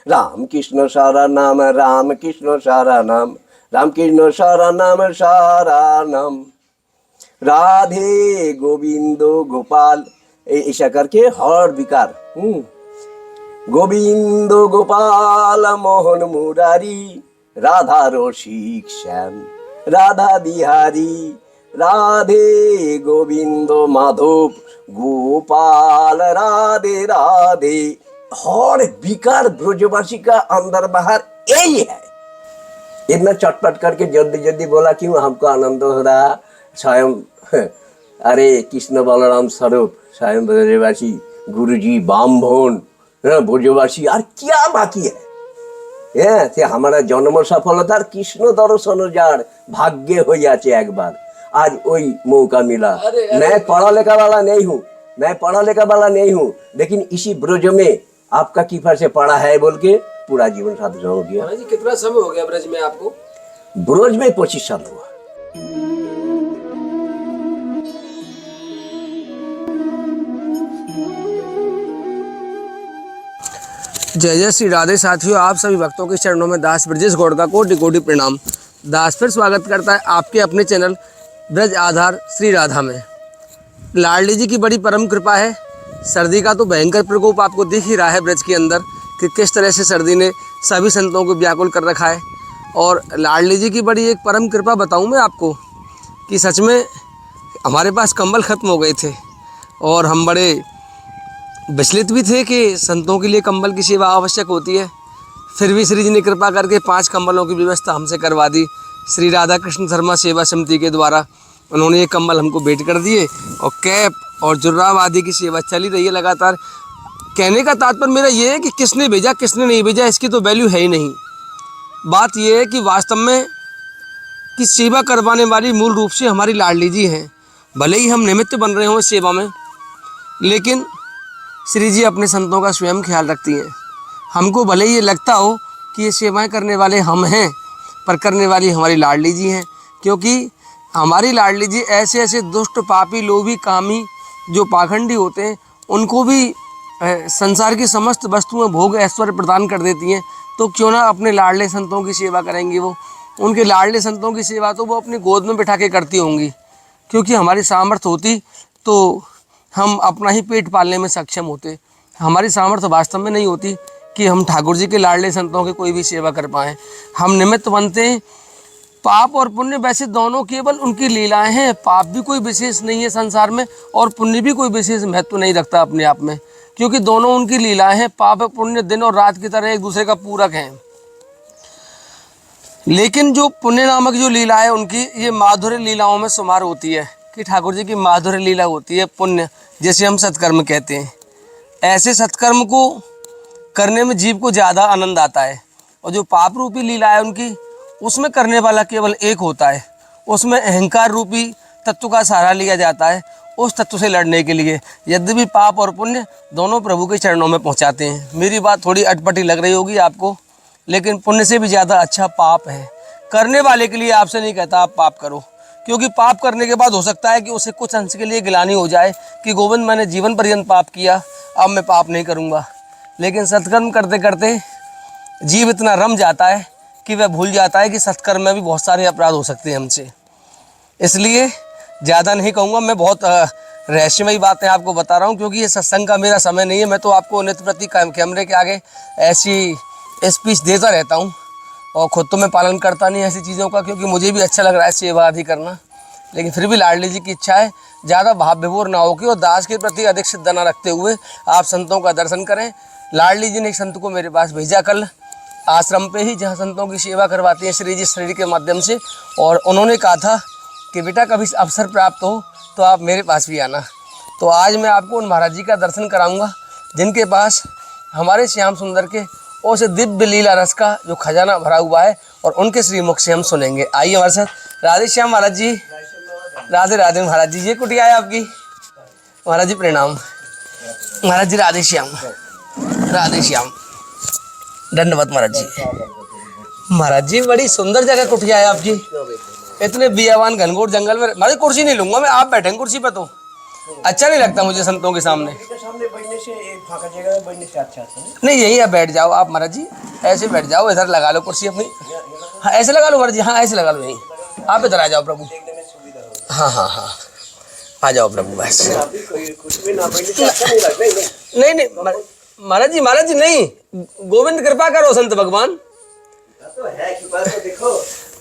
राम कृष्ण सारा नाम, राम कृष्ण सारा नाम, राम कृष्ण सारा नाम, सारा नाम, राधे गोविंद गोपाल, ऐसा करके हर विकार। गोविंद गोपाल मोहन मुरारी, राधा रसिक श्याम, राधा बिहारी, राधे गोविंद माधव गोपाल, राधे राधे। हर विकार ब्रजवासी का अंदर बाहर यही है। इतना चटपट करके जल्दी जल्दी बोला क्यों? हमको आनंद हो रहा स्वयं। अरे कृष्ण बलराम स्वरूप स्वयं ब्रजवासी, गुरुजी बामभन ब्रजवासी, और क्या बाकी है? से हमारा जन्म सफलतार कृष्ण दर्शन जार भाग्य हो जाए एक बार, आज वही मौका मिला। मैं पढ़ा लिखा वाला नहीं हूँ, मैं पढ़ा लिखा वाला नहीं हूँ, लेकिन इसी ब्रज में आपका कृपा से पढ़ा है बोल के पूरा जीवन साधन हो गया। जी कितना समय हो गया ब्रज में आपको? ब्रज में 25 साल हुआ। जय जय श्री राधे। साथियों, आप सभी भक्तों के चरणों में दास ब्रजेश गौड़ का कोटि कोटि प्रणाम। दास फिर स्वागत करता है आपके अपने चैनल ब्रज आधार श्री राधा में। लाडली जी की बड़ी परम कृपा है। सर्दी का तो भयंकर प्रकोप आपको दिख ही रहा है ब्रज के अंदर कि किस तरह से सर्दी ने सभी संतों को व्याकुल कर रखा है। और लाडली जी की बड़ी एक परम कृपा बताऊं मैं आपको कि सच में हमारे पास कंबल ख़त्म हो गए थे और हम बड़े विचलित भी थे कि संतों के लिए कंबल की सेवा आवश्यक होती है। फिर भी श्री जी ने कृपा करके 5 कंबलों की व्यवस्था हमसे करवा दी। श्री राधा कृष्ण धर्मा सेवा समिति के द्वारा उन्होंने ये कंबल हमको भेंट कर दिए और कैप और जुर्राब आदि की सेवा चली रही है लगातार। कहने का तात्पर्य मेरा ये है कि किसने भेजा किसने नहीं भेजा इसकी तो वैल्यू है ही नहीं। बात यह है कि वास्तव में कि सेवा करवाने वाली मूल रूप से हमारी लाडली जी हैं। भले ही हम निमित्त बन रहे हों इस सेवा में, लेकिन श्री जी अपने संतों का स्वयं ख्याल रखती हैं। हमको भले ही ये लगता हो कि ये सेवाएं करने वाले हम हैं, पर करने वाली हमारी लाडली जी हैं। क्योंकि हमारी लाडली जी ऐसे ऐसे दुष्ट पापी लोभी कामी जो पाखंडी होते हैं उनको भी संसार की समस्त वस्तुएं भोग ऐश्वर्य प्रदान कर देती हैं। तो क्यों ना अपने लाडले संतों की सेवा करेंगी वो। उनके लाडले संतों की सेवा तो वो अपनी गोद में बिठा के करती होंगी, क्योंकि हमारी सामर्थ्य होती तो हम अपना ही पेट पालने में सक्षम होते। हमारी सामर्थ्य वास्तव में नहीं होती कि हम ठाकुर जी के लाडले संतों की कोई भी सेवा कर पाएँ। हम निमित्त बनते हैं। पाप और पुण्य वैसे दोनों केवल उनकी लीलाएं हैं। पाप भी कोई विशेष नहीं है संसार में और पुण्य भी कोई विशेष महत्व नहीं रखता अपने आप में, क्योंकि दोनों उनकी लीलाएं हैं। पाप और पुण्य दिन और रात की तरह एक दूसरे का पूरक हैं। लेकिन जो पुण्य नामक जो लीला है उनकी ये माधुर्य लीलाओं में शुमार होती है कि ठाकुर जी की माधुर्य लीला होती है पुण्य, जैसे हम सत्कर्म कहते हैं। ऐसे सत्कर्म को करने में जीव को ज़्यादा आनंद आता है। और जो पाप रूपी लीला है उनकी, उसमें करने वाला केवल एक होता है। उसमें अहंकार रूपी तत्व का सहारा लिया जाता है उस तत्व से लड़ने के लिए। यद्यपि पाप और पुण्य दोनों प्रभु के चरणों में पहुंचाते हैं। मेरी बात थोड़ी अटपटी लग रही होगी आपको, लेकिन पुण्य से भी ज़्यादा अच्छा पाप है। करने वाले के लिए आपसे नहीं कहता आप पाप करो, क्योंकि पाप करने के बाद हो सकता है कि उसे कुछ अंश के लिए गिलानी हो जाए कि गोविंद मैंने जीवन पर्यंत पाप किया, अब मैं पाप नहीं करूँगा। लेकिन सत्कर्म करते करते जीव इतना रम जाता है कि वह भूल जाता है कि सत्कर्म में भी बहुत सारे अपराध हो सकते हैं हमसे। इसलिए ज़्यादा नहीं कहूँगा, मैं बहुत रहस्यमयी बातें आपको बता रहा हूँ, क्योंकि ये सत्संग का मेरा समय नहीं है। मैं तो आपको नित्य प्रति कैमरे के आगे ऐसी स्पीच देता रहता हूँ और ख़ुद तो मैं पालन करता नहीं ऐसी चीज़ों का, क्योंकि मुझे भी अच्छा लग रहा है सेवा आदि करना। लेकिन फिर भी लाडली जी की इच्छा है ज़्यादा भाव विभोर ना हो कि और दास के प्रति अधिक श्रद्धा न रखते हुए आप संतों का दर्शन करें। लाडली जी ने एक संत को मेरे पास भेजा कल आश्रम पे ही, जहाँ संतों की सेवा करवाती हैं श्री जी शरीर के माध्यम से, और उन्होंने कहा था कि बेटा कभी अवसर प्राप्त हो तो आप मेरे पास भी आना। तो आज मैं आपको उन महाराज जी का दर्शन कराऊंगा जिनके पास हमारे श्याम सुंदर के उस दिव्य लीला रस का जो खजाना भरा हुआ है, और उनके श्रीमुख से हम सुनेंगे। आइए हमारे साथ। राधे श्याम महाराज जी। राधे राधे महाराज जी। ये कुटिया है आपकी? महाराज जी प्रणाम। महाराज जी राधे श्याम। राधे श्याम। धन्यवाद महाराज जी। महाराज जी बड़ी सुंदर जगह कुटिया है आपकी, इतने बियावान घनघोर जंगल में। महाराज कुर्सी नहीं लूंगा मैं, आप बैठेंगे कुर्सी पर तो अच्छा नहीं लगता मुझे संतों के सामने। से एक फांका जगह में बैठने से अच्छा है। नहीं यही है, बैठ जाओ आप महाराज जी, ऐसे बैठ जाओ, इधर लगा लो कुर्सी अपनी। हाँ ऐसे लगा लो महाराज जी, हाँ ऐसे लगा लो, यहीं आप इधर आ जाओ प्रभु। देखने में सुविधा हो। हाँ हाँ हाँ आ जाओ प्रभु बस। अभी कोई कुछ भी ना बैठने से अच्छा नहीं लगता। नहीं नहीं महाराज जी नहीं, गोविंद कृपा करो संत भगवान। तो है कि बात तो देखो।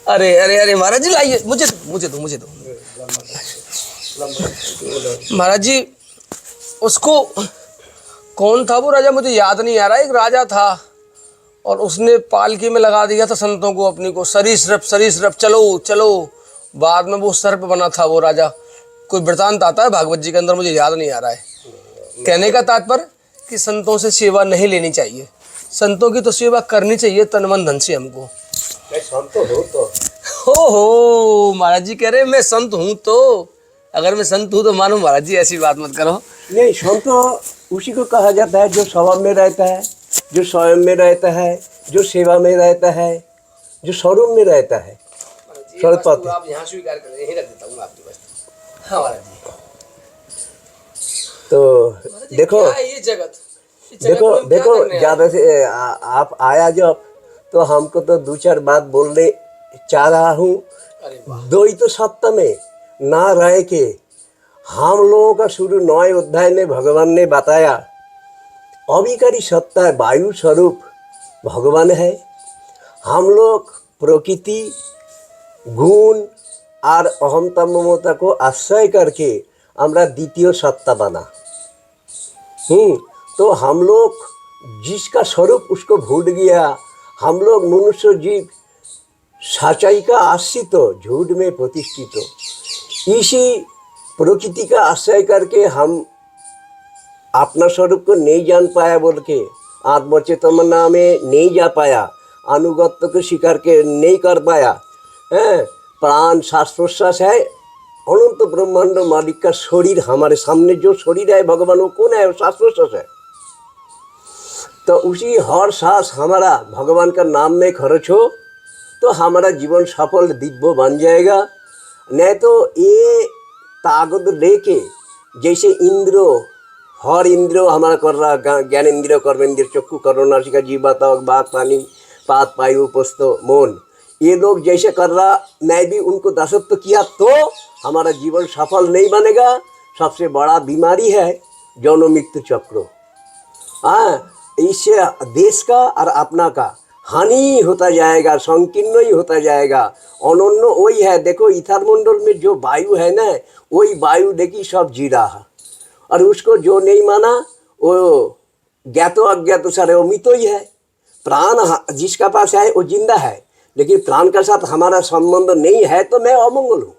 अरे अरे अरे महाराज जी लाइए, मुझे दो महाराज जी। उसको कौन था वो राजा, मुझे याद नहीं आ रहा, एक राजा था और उसने पालकी में लगा दिया था संतों को अपनी को, सरीसृप चलो चलो। बाद में वो सर्प बना था वो राजा। कोई वृतांत आता है भागवत जी के अंदर, मुझे याद नहीं आ रहा है। कहने का तात्पर्य कि संतों से सेवा नहीं लेनी चाहिए, संतों की तो सेवा करनी चाहिए तन मन धन से हमको। संत हो तो हो महाराज जी कह रहे मैं संत हूँ, तो अगर मैं संत हूँ तो मानो महाराज जी ऐसी बात मत करो। नहीं, संत उसी को कहा जाता है जो स्वभाव में रहता है, जो स्वयं में रहता है, जो सेवा में रहता है, जो स्वरूप में रहता है। आप यहाँ स्वीकार करें, यहीं रख देता हूँ आपकी वस्तु। हाँ महाराज जी। तो देखो ये जगत देखो ज्यादा से आप आया जब, तो हमको तो दो चार बात बोलने चाह रहा हूँ। दो ही तो सप्ताह में ना रह के हम लोगों का शुरू 9 अध्याय में भगवान ने बताया अविकारी सत्ता वायु स्वरूप भगवान है। हम लोग प्रकृति गुण और अहमता ममता को आश्रय करके हमरा द्वितीय सत्ता बना। तो हम लोग जिसका स्वरूप उसको भूल गया। हम लोग मनुष्य जीव सच्चाई का आश्रित हो, झूठ में प्रतिष्ठित हो। इसी प्रकृति का आश्रय करके हम अपना स्वरूप को नहीं जान पाया, बोल के आत्मचेतना में नहीं जा पाया, अनुगत्य को स्वीकार के नहीं कर पाया। प्राण श्वास प्रश्वास है, अनंत ब्रह्मांड मालिक का शरीर हमारे सामने जो शरीर है भगवान वो कौन है? श्वास प्रश्वास है। तो उसी हर सांस हमारा भगवान का नाम में खर्च हो तो हमारा जीवन सफल दिव्य बन जाएगा। नहीं तो ये ताकत लेके जैसे इंद्रो हर इंद्रियों हमारा कर रहा, ज्ञान इंद्रिय कर्म इंद्रिय चक्षु करो नासिका जीवा तक बाघ पानी पात पायु पुस्त मन, ये लोग जैसे कर रहा मैं भी उनको दासत्व किया तो हमारा जीवन सफल नहीं बनेगा। सबसे बड़ा बीमारी है जन्म मृत्यु चक्र। इससे देश का और अपना का हानि होता जाएगा, संकीर्ण ही होता जाएगा। अनन्य वही है, देखो इथर मंडल में जो वायु है ना, वही वायु देखी सब जी रहा है। और उसको जो नहीं माना वो ज्ञात अज्ञात सारे अमित ही है। प्राण जिसका पास है वो जिंदा है, लेकिन प्राण के साथ हमारा संबंध नहीं है तो मैं अमंगल हूँ।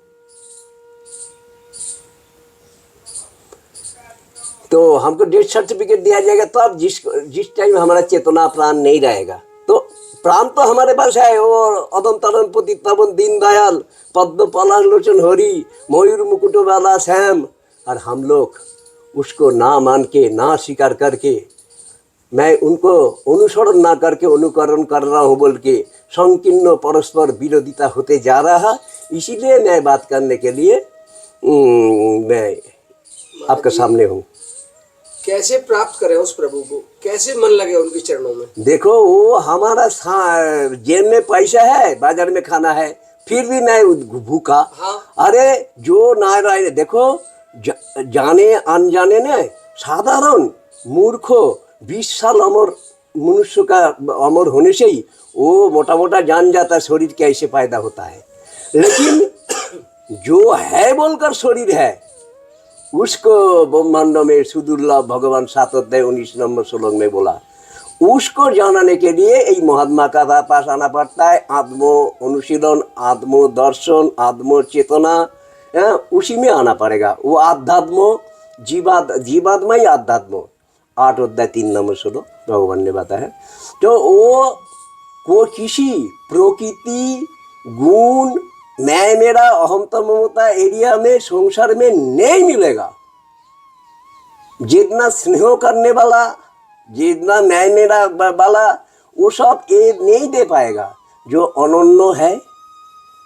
तो हमको डेथ सर्टिफिकेट दिया जाएगा तब जिस टाइम हमारा चेतना प्राण नहीं रहेगा। तो प्राण तो हमारे पास है, और अदम तरन पति तवन दीन दयाल पद्म पलाश लोचन हरि मयूर मुकुट वाला श्याम, और हम लोग उसको ना मान के ना स्वीकार करके मैं उनको अनुसरण ना करके अनुकरण कर रहा हूँ बोल के संकीर्ण परस्पर विरोधिता होते जा रहा है। इसीलिए मैं बात करने के लिए मैं आपके सामने हूँ। कैसे प्राप्त करें उस प्रभु को, कैसे मन लगे उनके चरणों में? देखो वो हमारा जेब में पैसा है, बाजार में खाना है, फिर भी मैं भूखा। हाँ। अरे जो ना रहे, देखो जाने अनजाने ने साधारण मूर्खो 20 साल अमर मनुष्य का अमर होने से ही वो मोटा मोटा जान जाता है शरीर कैसे पैदा होता है। लेकिन जो है बोलकर शरीर है उसको ब्रह्मांड में सुदुर्लभ भगवान 7 अध्याय 19 नंबर श्लोक में बोला। उसको जानने के लिए यही महात्मा का पास आना पड़ता है। आत्मो अनुशीलन, आत्मो दर्शन, आत्मो चेतना, उसी में आना पड़ेगा। वो आध्यात्म जीवात्मा ही आध्यात्म 8 अध्याय 3 नंबर श्लोक भगवान ने बताया। तो वो किसी प्रकृति गुण मैं मेरा अहमता ममता एरिया में संसार में नहीं मिलेगा। जितना स्नेह करने वाला, जितना मैं मेरा वाला, वो सब ये नहीं दे पाएगा। जो अनन्य है,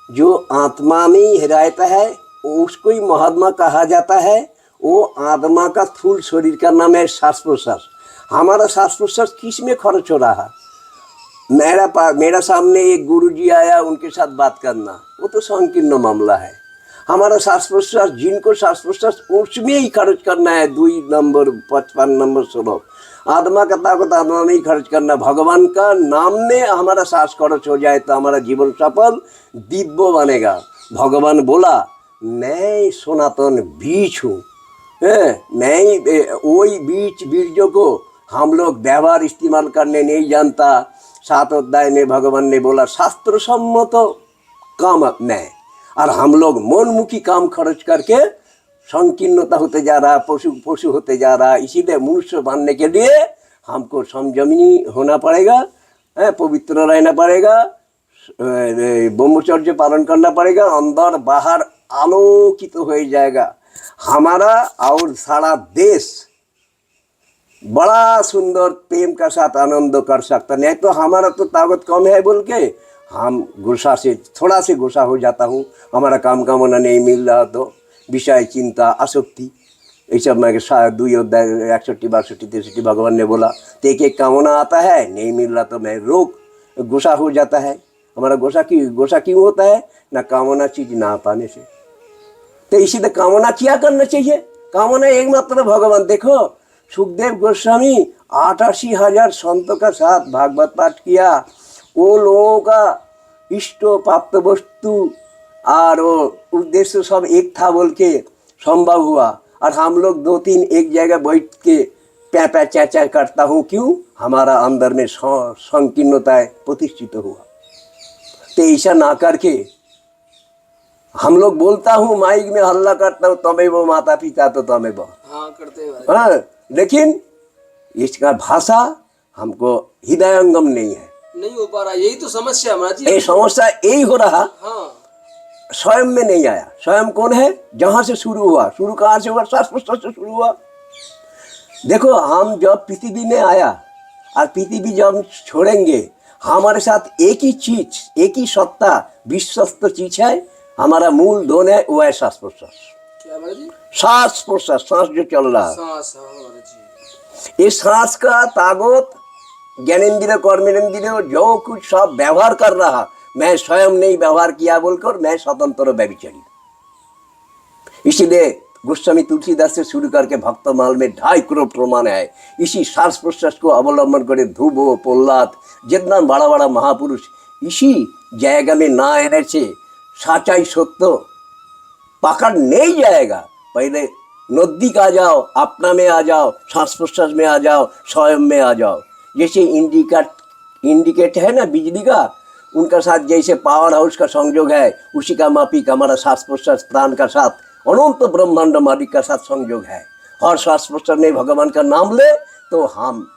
जो आत्मा में ही रहता है, उसको ही महात्मा कहा जाता है। वो आत्मा का स्थूल शरीर का नाम है श्वास प्रश्वास। हमारा श्वास प्रश्वास किस में खर्च हो रहा? मेरा सामने एक गुरुजी आया, उनके साथ बात करना, वो तो संकीर्ण मामला है। हमारा श्वास प्रश्वास, जिनको श्वास प्रश्वास उसमें ही खर्च करना है, 2 नंबर 55 नंबर श्लोक, आत्मा का ताकत आत्मा में ही खर्च करना। भगवान का नाम में हमारा सांस खर्च हो जाए तो हमारा जीवन सफल दिव्य बनेगा। भगवान बोला मैं सनातन बीज हूँ, मैं वही बीजों को हम लोग व्यवहार इस्तेमाल करने नहीं जानता। 7 अध्याय में भगवान ने बोला शास्त्र सम्मत काम मैं, और हम लोग मनमुखी काम खर्च करके संकीर्णता होते जा रहा, पशु होते जा रहा। इसीलिए मनुष्य बनने के लिए हमको संयमी होना पड़ेगा, पवित्र रहना पड़ेगा, ब्रह्मचर्य पालन करना पड़ेगा, अंदर बाहर आलोकित हो जाएगा हमारा, और सारा देश बड़ा सुंदर प्रेम का साथ आनंद कर सकता। नहीं तो हमारा तो ताकत कम है बोल के हम गुस्सा से थोड़ा से गुस्सा हो जाता हूँ, हमारा काम कामना नहीं मिल रहा तो विषय चिंता आसक्ति ये सब। मैं 2 अध्याय 61 62 63 भगवान ने बोला तो एक कामना आता है, नहीं मिल रहा तो मैं गुस्सा हो जाता है। हमारा गुस्सा क्यों होता है? ना कामना चीज ना पाने से। तो इसीलिए कामना क्या करना चाहिए? कामना एकमात्र भगवान। देखो सुखदेव गोस्वामी 88,000 संतों का साथ भागवत पाठ किया, वो लोगों का इष्ट प्राप्त वस्तु और उद्देश्य सब एक था बोल के संभव हुआ। और हम लोग 2-3 एक जगह बैठ के प्या चैचा करता हूँ, क्यों? हमारा अंदर में संकीर्णता प्रतिष्ठित हुआ। तो ऐसा ना करके हम लोग बोलता हूँ माइक में हल्ला करता हूँ, तमें वो माता पिता तो तमें वो करते हैं। हाँ, लेकिन इसका भाषा हमको हृदयंगम नहीं है, नहीं हो पा रहा। यही तो समस्या हमारा जी। ये समस्या यही हो रहा। हाँ, स्वयं में नहीं आया। स्वयं कौन है? जहां से शुरू हुआ, शुरू कहाँ से हुआ? श्वास प्रश्वास से शुरू हुआ। देखो हम जब पृथ्वी में आया और पृथ्वी जब छोड़ेंगे, हमारे साथ एक ही चीज, एक ही सत्ता विश्वस्त चीज है, हमारा मूल धन है, वो है श्वास प्रश्वास। क्या जी? श्वास प्रश्वास, सांस जो चल रहा है, सांस। हाँ जी। इस सांस का ताकत ज्ञानेंद्रिय कर्मेंद्रिय जो कुछ सब व्यवहार कर रहा, मैं स्वयं नहीं व्यवहार किया बोलकर मैं स्वतंत्र व्यभिचारी। इसीलिए गोस्वामी तुलसीदास से शुरू करके भक्तमाल में 2.5 करोड़ प्रमाण है। इसी श्वास प्रश्वास को अवलंबन करे ध्रुव प्रहलाद जितना बड़ा बड़ा महापुरुष इसी जाएगा में ना आने से सच्चाई सत्य पकड़ नहीं जाएगा। पहले नजदीक आ जाओ, अपना में आ जाओ, श्वास प्रश्वास में आ जाओ, स्वयं में आ जाओ। जैसे इंडिकेट है ना बिजली का, उनका साथ जैसे पावर हाउस का संयोग है, उसी का मापिक हमारा श्वास प्रश्वास प्राण का साथ अनंत ब्रह्मांड मालिक का साथ संयोग है। और श्वास प्रश्वास में भगवान का नाम ले तो हम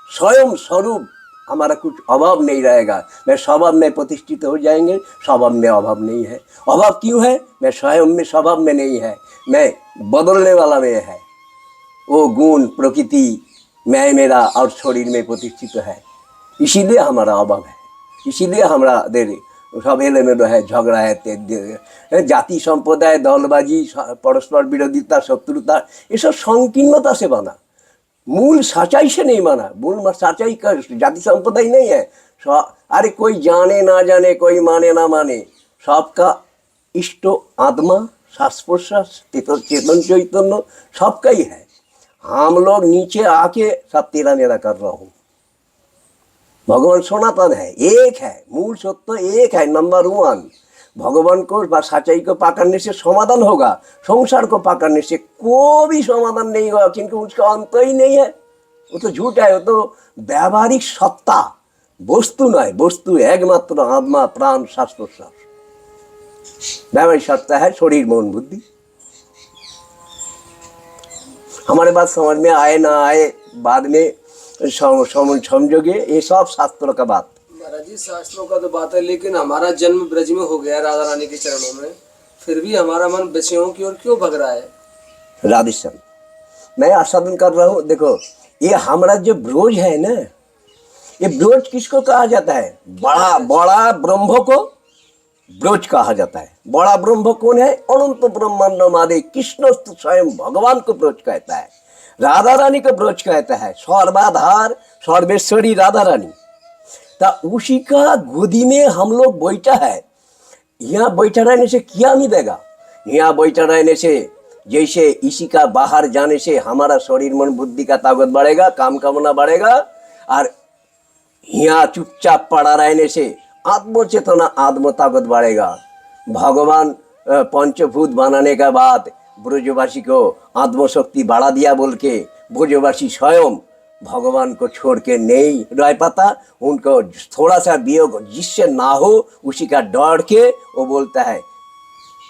स्वयं स्वरूप हमारा कुछ अभाव नहीं रहेगा। मैं स्वभाव में प्रतिष्ठित हो जाएंगे। स्वभाव में अभाव नहीं है। अभाव क्यों है? मैं स्वयं में स्वभाव में नहीं है, मैं बदलने वाला में है। वो गुण प्रकृति मैं मेरा और शरीर में प्रतिष्ठित है, इसीलिए हमारा अभाव है। इसीलिए हमारा देर सब एलेमेंट है, झगड़ा है, जाति संप्रदाय, दलबाजी, परस्पर विरोधिता, शत्रुता, ये सब संकीर्णता से बना, मूल सच्चाई से नहीं माना। मूल सच्चाई का जाति संप्रदाय नहीं है। अरे कोई जाने ना जाने, कोई माने ना माने, सबका इष्ट आत्मा श्वास प्रश्वास चेतन चैतन्य सबका ही है। हम लोग नीचे आके सब तेरा मेरा कर रहा हूँ। भगवान सनातन है, एक है, मूल सत्य एक है, नंबर 1। भगवान को सच्चाई को पकड़ने से समाधान होगा। संसार को पकड़ने से कोई भी समाधान नहीं होगा, क्योंकि उसका अंत ही नहीं है। वो तो झूठ है, वो तो व्यावहारिक सत्ता, वस्तु नहीं। वस्तु एकमात्र आत्मा प्राण श्वास प्रश्वास। व्यावहारिक सत्ता है शरीर मन बुद्धि। हमारे बात समझ में आए ना आए बाद में समझोगे, ये सब शास्त्रों का बात। महाराज जी शास्त्रों का तो बात है, लेकिन हमारा जन्म ब्रज में हो गया राधा रानी के चरणों में, फिर भी हमारा मन विषयों की ओर क्यों भग रहा है? राधेश्याम, मैं आस्वादन कर रहा हूँ। देखो ये हमारा जो ब्रोज है ना, ये ब्रोज किसको कहा जाता है? बड़ा बड़ा ब्रह्म को ब्रज कहा जाता है। बड़ा ब्रह्म कौन है? अनंत ब्रह्मांड मादे कृष्ण तो स्वयं भगवान को ब्रज कहता है, राधा रानी को ब्रज कहता है, सर्वाधार सर्वेश्वरी राधा रानी। ता उसी का गोदी में हम लोग बैठा है। यहाँ बैठा रहने से क्या मिलेगा? यहाँ बैठा रहने से जैसे इसी का बाहर जाने से हमारा शरीर मन बुद्धि का ताकत बढ़ेगा, काम कामना बढ़ेगा, और यहाँ चुपचाप पड़ा रहने से आत्मचेतना आत्म ताकत बढ़ेगा। भगवान पंचभूत बनाने के बाद ब्रजवासी को आत्मशक्ति बढ़ा दिया बोल के ब्रजवासी स्वयं भगवान को छोड़ के नहीं रह पाता। उनको थोड़ा सा वियोग जिससे ना हो उसी का डर के वो बोलता है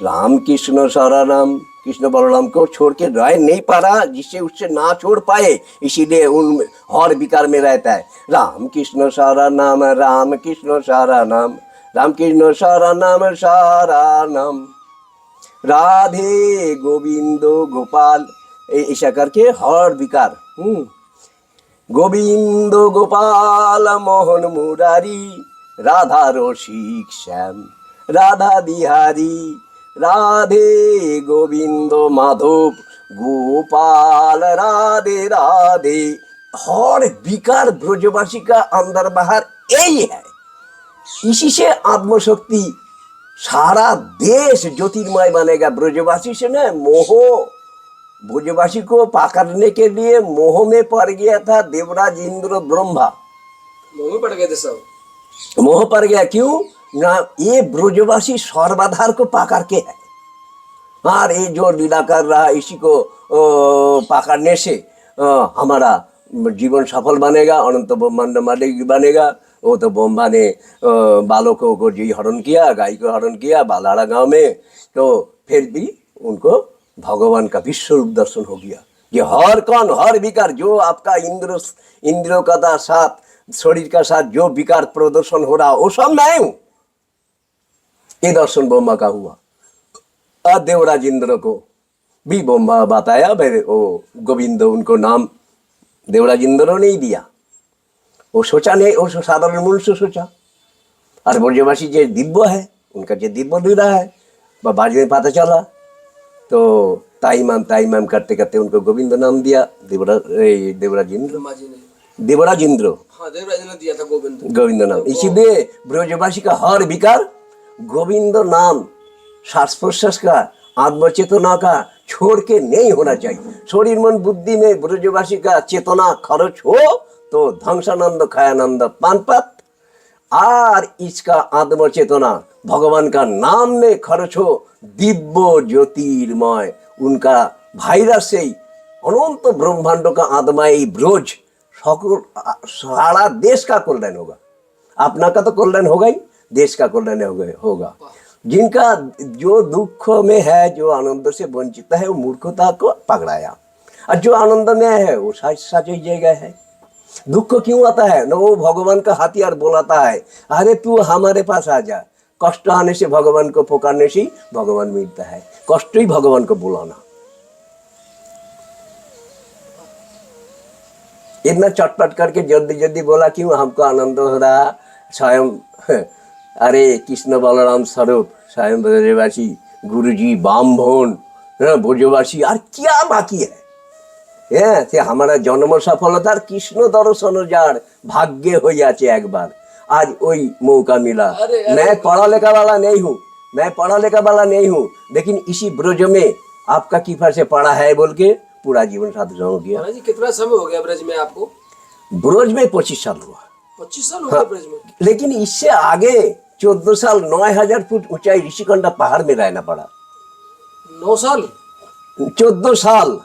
राम कृष्ण शरणम, कृष्ण बलराम को छोड़ के रह नहीं पा रहा, जिससे उससे ना छोड़ पाए, इसीलिए उन हर विकार में रहता है। राम कृष्ण शरणम, राम कृष्ण शरणम, राम कृष्ण शरणम शरणम, राधे गोविंद गोपाल, ऐसा करके हर विकार। गोविंद गोपाल मोहन मुरारी, राधा रसिक श्याम, राधा बिहारी, राधे गोविंद माधव गोपाल, राधे राधे। हर विकार ब्रजवासी का अंदर बाहर यही है। इसी से आत्मशक्ति सारा देश ज्योतिर्मय बनेगा। ब्रजवासी से न मोह, ब्रजवासी को पकड़ने के लिए मोह में पड़ गया था देवराज इंद्र ब्रह्मा। मोह में पड़ गए थे सब, मोह पड़ गया। क्यों ना? ये ब्रजवासी सर्वाधार को पकड़ के है, और ये जो लीला कर रहा है इसी को पकड़ने से हमारा जीवन सफल बनेगा, अनंत ब्रह्मांड मालिक बनेगा। वो तो ब्रह्मा ने बालकों को जी हरण किया, गाय को हरण किया बालाड़ा गांव में, तो फिर भी उनको भगवान का विश्व रूप दर्शन हो गया। ये हर कौन हर विकार जो आपका इंद्रियों का साथ शरीर का साथ जो विकार प्रदर्शन हो रहा वो सब मैं हूं, ये दर्शन ब्रह्मा का हुआ। और देवराज इंद्र को भी ब्रह्मा बताया, भाई वो गोविंद उनको नाम देवराज इंद्र ने ही दिया। वो सोचा नहीं, वो साधारण मूल से सोचा। और ब्रजवासी जो दिव्य है उनका जो दिव्य लीला है वह बाद में पता चला, तो ताईमाम करते करते उनको गोविंद नाम दिया। देवराज इंद्र, देवराज इंद्र, हाँ देवराज ने दिया था गोविंद नाम। इसीलिए ब्रजवासी का हर विकार गोविंद नाम, श्वास प्रश्वास का, आत्मचेतना का छोड़ के नहीं होना चाहिए। शरीर मन बुद्धि में ब्रजवासी का चेतना खर्च हो तो ध्वंसानंद खायानंद पानपत, और इसका आत्मचेतना भगवान का नाम में खर्च हो दिव्य ज्योतिर्मय, उनका वायरस से अनंत ब्रह्मांड का आत्माई ब्रज सकल सारा देश का कल्याण होगा। अपना का तो कल्याण होगा ही, देश का कल्याण होगा। जिनका जो दुख में है, जो आनंद से वंचित है, वो मूर्खता को पकड़ाया, और जो आनंद में है वो सच जगह है। दुख क्यों आता है ना? वो भगवान का हथियार बोलाता है, अरे तू हमारे पास आ जा। कष्ट आने से भगवान को पुकारने से भगवान मिलता है, कष्ट ही भगवान को बुलाना। इतना चटपट करके जल्दी जल्दी बोला क्यों? हमको आनंद हो रहा स्वयं। अरे कृष्ण बलराम स्वरूप स्वयं ब्रजवासी, गुरुजी बामभन ब्रजवासी, और क्या बाकी है? से हमारा जन्म सफलतार कृष्ण दर्शन जार भाग्य हो जाए एक बार। आज वही मौका मिला। मैं पढ़ा लिखा वाला नहीं हूँ, मैं पढ़ा लिखा वाला नहीं हूँ, लेकिन इसी ब्रज में आपका किफर से पढ़ा है बोल के पूरा जीवन साधन हो गया। जी कितना समय हो गया ब्रज में आपको? ब्रज में 25 साल हुआ। 25 साल हो गए ब्रज में? लेकिन इससे आगे 14 साल 9000 फुट ऊंचाई ऋषिकंडा पहाड़ में रहना पड़ा। 9 साल 14 साल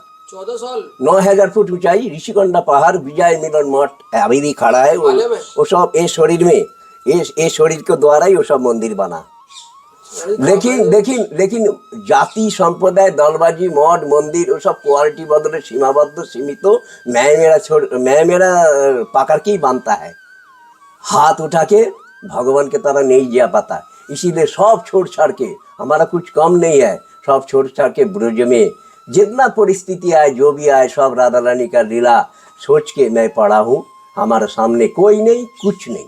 9000 फुट ऊंचाई ऋषिकंडा पहाड़, विजय मिलन मठ अभी भी खड़ा है। वो सब ये शरीर में, ये शरीर के द्वारा ही वो सब मंदिर बना। लेकिन जाति संप्रदाय दलबाजी मठ मंदिर वो सब क्वालिटी बदले सीमाबद्ध सीमित, मैं मेरा पकड़ के ही बांधता है, हाथ उठा के भगवान के तरह नहीं जा पाता। इसीलिए सब छोड़ छाड़ के, हमारा कुछ कम नहीं है, सब छोड़ छाड़ के ब्रज में जितना परिस्थिति आए जो भी आए सब राधा रानी का लीला सोच के मैं पड़ा हूँ। हमारे सामने कोई नहीं, कुछ नहीं।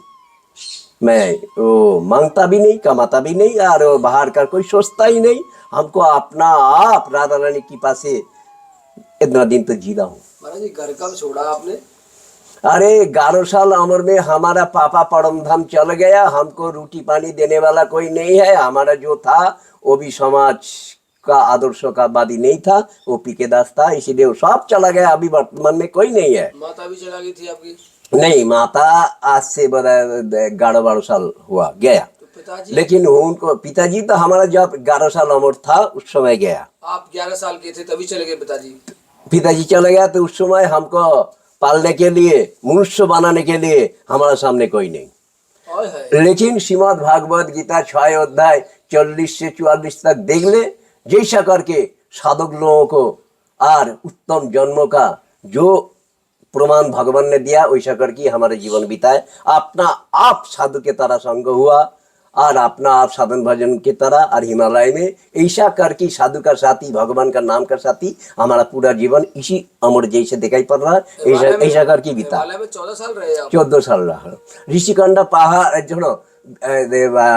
मैं वो मांगता भी नहीं, कमाता भी नहीं, और वो बाहर का कोई सोचता ही नहीं। हमको अपना आप राधा रानी की पास से इतना दिन तो जीला हूँ। महाराज जी घर कब छोड़ा आपने? अरे 11 साल उम्र में हमारा पापा परम धाम चल गया। हमको रोटी पानी देने वाला कोई नहीं है। हमारा जो था वो भी समाज का आदर्शों का वादी नहीं था, वो पीके दास था, इसीलिए वो सब चला गया। अभी वर्तमान में कोई नहीं है। माता भी चला गई थी आपकी? नहीं, माता आज से बड़ा 11-12 साल हुआ गया। तो पिताजी? लेकिन उनको पिताजी तो हमारा जब 11 साल उम्र था उस समय गया। आप 11 साल के थे तभी चले गए पिताजी? पिताजी चले गया तो उस समय हमको पालने के लिए, मनुष्य बनाने के लिए हमारा सामने कोई नहीं। ओए है। लेकिन श्रीमद् भागवत गीता 6 अध्याय 40 से 44 तक देख ले, जैसा करके साधक लोगों को और उत्तम जन्मों का जो प्रमाण भगवान ने दिया, वैसा करके हमारे जीवन बिताए। अपना आप साधु के तरह संग हुआ और अपना आप साधन भजन की तरह, और हिमालय में ऐसा करके साधु का साथी, भगवान का नाम का साथी, हमारा पूरा जीवन इसी अमर जैसे दिखाई पड़ रहा है। ऐसा करके बीता। हिमालय में 14 साल रहे आप? 14 साल रहा। ऋषिकंड पहाड़ जो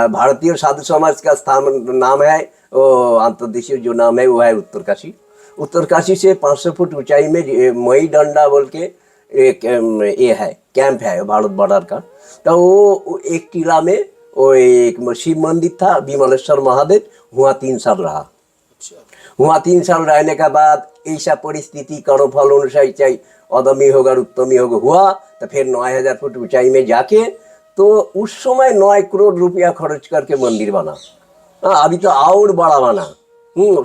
भारतीय साधु समाज का स्थान नाम है, वो अंतर्देशीय जो नाम है वो है उत्तरकाशी। उत्तरकाशी से 500 फुट ऊंचाई में मई डंडा बोल के एक ये है, कैंप है भारत बॉर्डर का। तो वो एक टीला में वो एक शिव मंदिर था, विमलेश्वर महादेव, वहाँ 3 साल रहा। वहाँ 3 साल रहने के बाद ऐसा परिस्थिति कर्मफल अनुसार चाहे अदमी होगा उत्तमी होगा हुआ, तो फिर 9000 फुट ऊंचाई में जाके तो उस समय 9 करोड़ रुपया खर्च करके मंदिर बना। हाँ, अभी तो और बड़ा बना।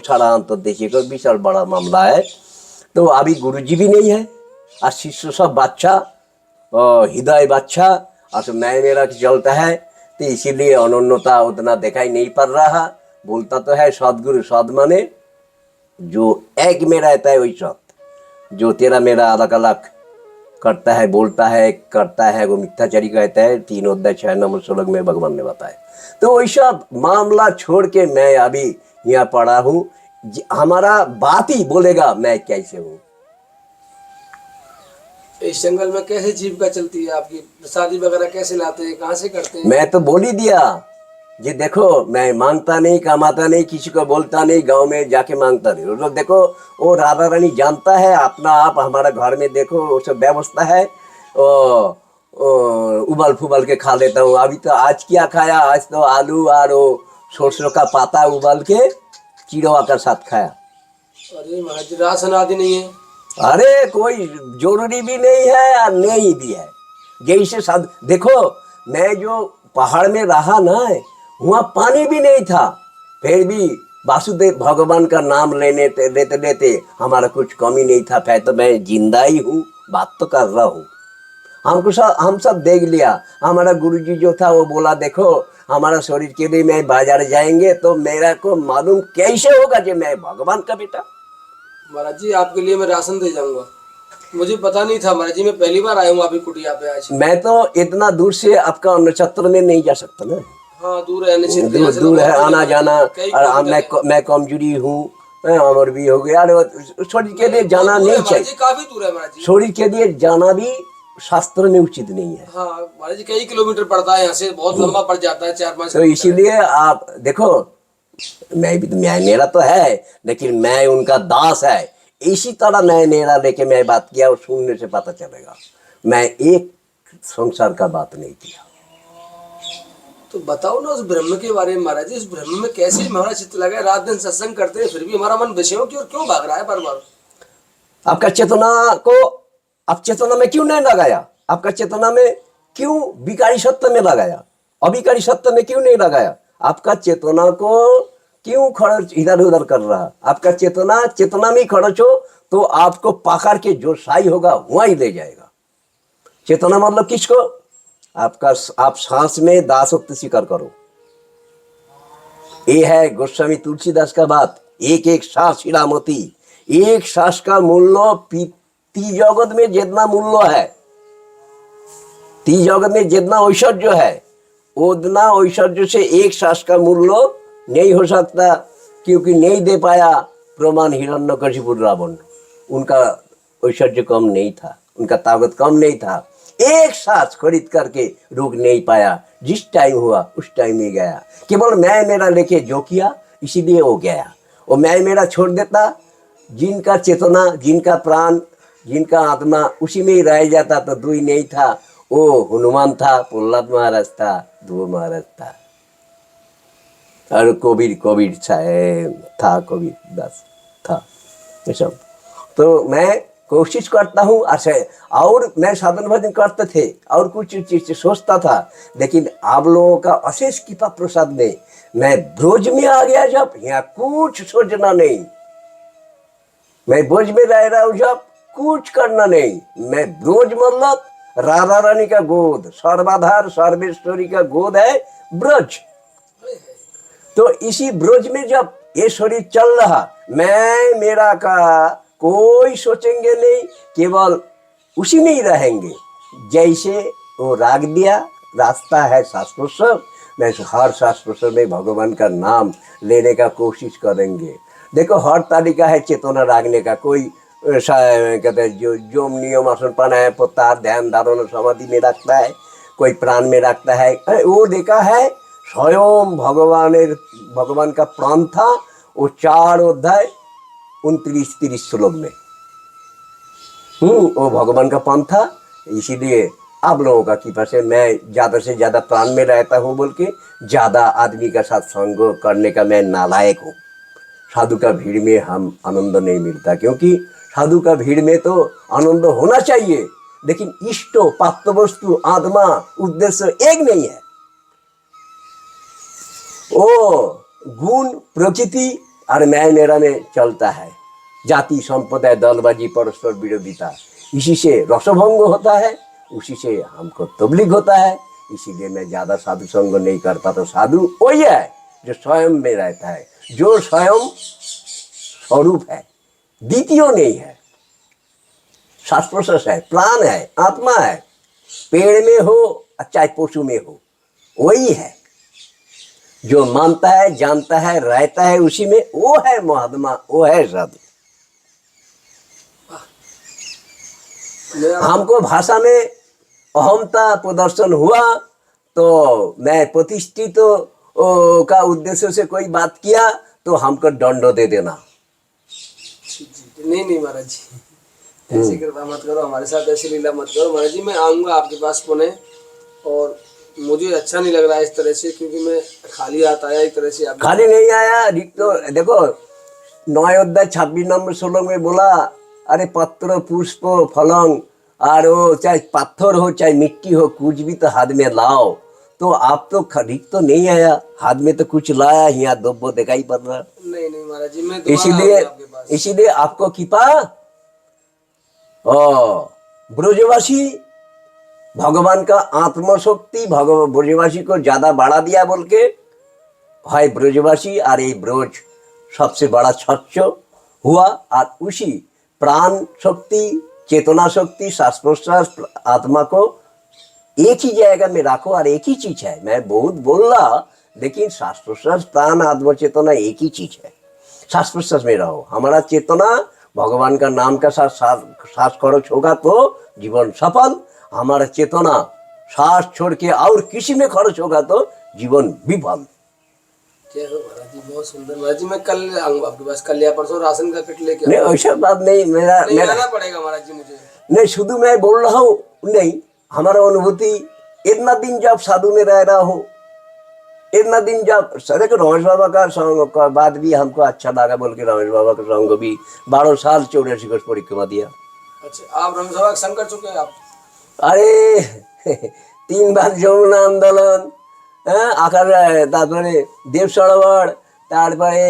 सारा अंतर्देशीय का विशाल बड़ा मामला है। तो अभी गुरुजी भी नहीं है और शिष्य सब बादशाह, हृदय बादशाह, और सब नया मेरा चलता है। तो इसीलिए अनन्यता उतना दिखाई नहीं पड़ रहा। बोलता तो है सदगुरु, सद माने जो एक में रहता है वही सत, जो तेरा मेरा अलग अलग करता है, बोलता है, करता है, वो मिथ्याचारी कहता है। 3 अध्याय 6 नंबर श्लोक में भगवान ने बताया। तो वैसा मामला छोड़ के मैं अभी यहाँ पड़ा हूँ। हमारा बात ही बोलेगा मैं कैसे हूँ। इस जंगल में कैसे जीविका चलती है आपकी? शादी वगैरह कैसे लाते हैं, कहाँ से करते हैं? मैं तो बोल ही दिया जी, देखो मैं मांगता नहीं, कमाता नहीं, किसी को बोलता नहीं, गांव में जाके मांगता नहीं। वो देखो वो राधा रानी जानता है अपना आप। हमारा घर में देखो वो सब व्यवस्था है, उबल फुबल के खा लेता हूँ। अभी तो आज क्या खाया, आज तो आलू और वो सरसों का पाता उबल के चिड़वा का साथ खाया। अरे महाराज जी राशन आदि नहीं है? अरे कोई जरूरी भी नहीं है और नहीं भी है। जैसे साध देखो, मैं जो पहाड़ में रहा ना, वहाँ पानी भी नहीं था, फिर भी वासुदेव भगवान का नाम लेते लेते हमारा कुछ कमी नहीं था। फिर तो मैं जिंदा ही हूँ, बात तो कर रहा हूँ। हम सब देख लिया। हमारा गुरुजी जो था वो बोला देखो हमारा शरीर के लिए मैं बाजार जाएंगे तो मेरा को मालूम कैसे होगा कि मैं भगवान का बेटा। महाराज जी आपके लिए मैं राशन दे जाऊंगा। मुझे पता नहीं था महाराज जी, मैं पहली बार आया हूँ आपकी कुटिया पे आज। मैं तो इतना दूर से आपका नक्षत्र में नहीं जा सकता ना। हाँ दूर है, निश्चित दूर है आना जाना, और मैं कमजोरी हूँ, अमर भी हो गया। शरीर के लिए जाना नहीं चाहिए, काफी दूर है महाराज जी। शरीर के लिए जाना भी शास्त्र में उचित नहीं है। हाँ महाराज जी कई किलोमीटर पड़ता है यहाँ से, बहुत लंबा पड़ जाता है, 4-5। तो इसीलिए आप देखो, मैं भी तो मेरा तो है, लेकिन मैं उनका दास है। इसी तरह मैं मेरा लेके मैं बात किया और सुनने से पता चलेगा मैं एक संसार का बात नहीं किया। तो बताओ ना उस ब्रह्म के बारे में महाराज जी। उस ब्रह्म में कैसे हमारा चित्त लगा? रात दिन सत्संग करते हैं फिर भी हमारा मन विषयों की ओर क्यों भाग रहा है बार बार? आपका चेतना को आप चेतना में क्यों नहीं लगाया? आपका चेतना में क्यों विकारी सत्य में लगाया? अविकारी सत्य में क्यों नहीं लगाया? आपका चेतना को क्यों खर्च इधर उधर कर रहा? आपका चेतना में खर्च हो तो आपको पकड़ के जो साई होगा वहीं ले जाएगा। चेतना मतलब किसको? आप सांस में दासत्व स्वीकार करो। ये है गोस्वामी तुलसीदास का बात। एक एक सांस हीरामती, एक सांस का मूल्य जगत में जितना मूल्य है, जगत में जितना ऐश्वर्य है, उतना ऐश्वर्य से एक सांस का मूल्य नहीं हो सकता, क्योंकि नहीं दे पाया प्रमाण हिरण्यकशिपु रावण। उनका ऐश्वर्य कम नहीं था, उनका ताकत कम नहीं था, एक सांस खरीद करके रोक नहीं पाया। जिस टाइम हुआ उस टाइम ही गया। केवल मैं मेरा लेके जो किया इसीलिए वो गया। वो मैं मेरा छोड़ देता, जिनका चेतना, जिनका प्राण, जिनका आत्मा उसी में ही रह जाता तो दुई नहीं था। वो हनुमान था, प्रहलाद महाराज था, ध्रुव महाराज था, और कबीर था, कबीर दास था, ये सब। तो मैं कोशिश करता हूँ और मैं साधन भजन करते थे और कुछ चीज सोचता था, लेकिन आप लोगों का अशेष कृपा प्रसाद में मैं ब्रज में आ गया। जब यहाँ कुछ सोचना नहीं, मैं ब्रज में रह रहा हूँ, जब कुछ करना नहीं। मैं ब्रज मतलब राधा रानी का गोद, सर्वाधार सर्वेश्वरी का गोद है ब्रज। तो इसी ब्रज में जब ये शरीर चल रहा, मैं मेरा का कोई सोचेंगे नहीं, केवल उसी में ही रहेंगे। जैसे वो राग दिया, रास्ता है श्वास प्रश्वास, मैं हर श्वास प्रश्वास में भगवान का नाम लेने का कोशिश करेंगे। देखो हर तरीका है चेतना रागने का। कोई कहते हैं जो नियम आसन प्राणायाम प्रत्याहार ध्यान धारणा समाधि में रखता है, कोई प्राण में रखता है। वो देखा है स्वयं भगवान का प्राण था। वो 4 अध्याय 29-30 श्लोक में वो भगवान का प्राण था। इसीलिए आप लोगों का कृपा से मैं ज्यादा से ज्यादा प्राण में रहता हूँ, बोल के ज्यादा आदमी का साथ संग करने का मैं नालायक हूँ। साधु का भीड़ में हम आनंद नहीं मिलता, क्योंकि साधु का भीड़ में तो आनंद होना चाहिए, लेकिन इष्ट पात्र वस्तु आत्मा उद्देश्य एक नहीं है। ओ गुण प्रकृति और मैं मेरा में चलता है। जाति संप्रदाय दलबाजी परस्पर विरोधिता, इसी से रसभंग होता है, उसी से हमको तबलीग होता है। इसीलिए मैं ज्यादा साधु संग नहीं करता। तो साधु वही है जो स्वयं में रहता है, जो स्वयं स्वरूप है, द्वितीय नहीं है। श्वास प्रश्वास है, प्राण है, आत्मा है। पेड़ में हो चाहे पशु में हो, वही है। जो मानता है, जानता है, रहता है उसी में, वो है महात्मा, वो है साधु। हमको भाषा में अहमता प्रदर्शन हुआ तो मैं प्रतिष्ठित का उद्देश्य से कोई बात किया तो हमको दंड दे देना। नहीं महाराज जी, ऐसी कृपा मत करो हमारे साथ, ऐसी लीला मत करो महाराज जी। मैं आऊंगा आपके पास पुणे, और मुझे अच्छा नहीं लग रहा है इस तरह से, क्योंकि मैं खाली हाथ आया एक तरह से। आप खाली नहीं आया। तो देखो 9 अध्याय 26 नंबर श्लोक में बोला, अरे पत्र पुष्प फलंग, और वो चाहे पत्थर हो चाहे मिट्टी हो, कुछ भी तो हाथ में लाओ। तो आप तो खरीद तो नहीं आया, हाथ में तो कुछ लाया, यहाँ दो दिखाई पड़ रहा। नहीं महाराज जी, मैं इसीलिए आपको कृपा। ब्रजवासी भगवान का आत्मशक्ति ब्रजवासी को ज्यादा बढ़ा दिया, बोल के भाई ब्रजवासी और ये ब्रज सबसे बड़ा स्वच्छ हुआ। और उसी प्राण शक्ति, चेतना शक्ति, श्वास प्रश्वास, आत्मा को एक ही जगह में रखो, और एक ही चीज है। मैं बहुत बोल रहा, लेकिन श्वास प्रश्वास प्राण आत्मा चेतना एक ही चीज है। श्वास प्रश्वास में रहो। हमारा चेतना भगवान का नाम का साथ श्वास खर्च होगा तो जीवन सफल। हमारा चेतना सांस छोड़ के और किसी में खर्च होगा तो जीवन विफल। जय हो महाराज जी, बहुत सुंदर महाराज जी। मैं कल आऊंगा आपके पास, कल या परसों राशन का किट लेके। नहीं ऐसा बात नहीं, मेरा आना पड़ेगा महाराज जी मुझे। नहीं शुद्ध मैं बोल रहा हूँ, नहीं हमारा अनुभूति इतना दिन जब साधु में रह रहा हूँ, इतना दिन जब सर को रमेश बाबा का संग का बाद भी हमको अच्छा लगा, बोल के रमेश बाबा का संग भी 12 साल 84 कोष परिक्रमा दिया। अच्छा, आप रमेश बाबा का संग कर चुके हैं आप? अरे 3 बार যমুনা আন্দোলন, আকার, তারপরে देव सरोवर, তারপরে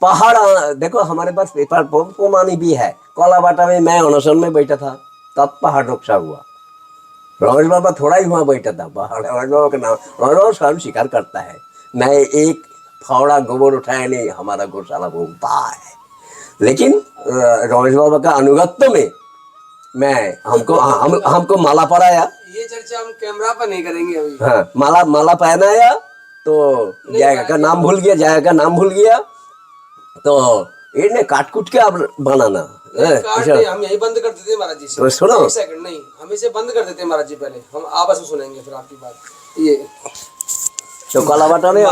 पहाड़। देखो हमारे पास पेपर प्रमाणी भी है। कोलाबाटा में मैं अनशन में बैठा था, तब पहाड़ रक्षा हुआ। रमेश बाबा थोड़ा ही वहाँ बैठा था। पहाड़ रमेश बाबा का नाम, रमेश स्वयं स्वीकार करता है, मैं एक फावड़ा गोबर उठाया नहीं, हमारा गौशाला बोलता है। लेकिन रमेश बाबा का अनुगत्य में मैं हमको माला पराया। ये चर्चा हम कैमरा पर नहीं करेंगे अभी। हाँ, माला पहनाया तो जाएगा का नाम भूल गया, तो इन्हें काट कुट के अब बनाना काट नहीं, हम यही बंद कर देते हैं महाराज जी से। तो सुनो। 1 सेकंड नहीं, हम इसे बंद कर देते हैं महाराज जी, पहले हम आपस में सुनेंगे फिर आपकी बात। ये तो काला बटन है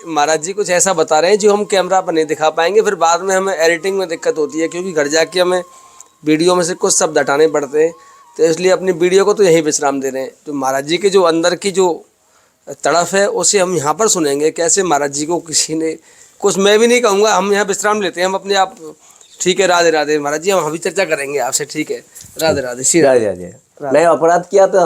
महाराज जी कुछ ऐसा बता रहे हैं जो हम कैमरा पर नहीं दिखा पाएंगे, फिर बाद में हमें एडिटिंग में दिक्कत होती है, क्योंकि घर जाके हमें वीडियो में से कुछ शब्द हटाने पड़ते हैं, तो इसलिए अपनी वीडियो को तो यही विश्राम दे रहे हैं। तो महाराज जी के जो अंदर की जो तड़फ है उसे हम यहाँ पर सुनेंगे, कैसे महाराज जी को किसी ने कुछ, मैं भी नहीं कहूँगा, हम यहाँ विश्राम लेते हैं, हम अपने आप। ठीक है, राधे राधे महाराज जी, हम अभी चर्चा करेंगे आपसे, ठीक है, राधे राधे, श्री राधे। नहीं अपराध किया तो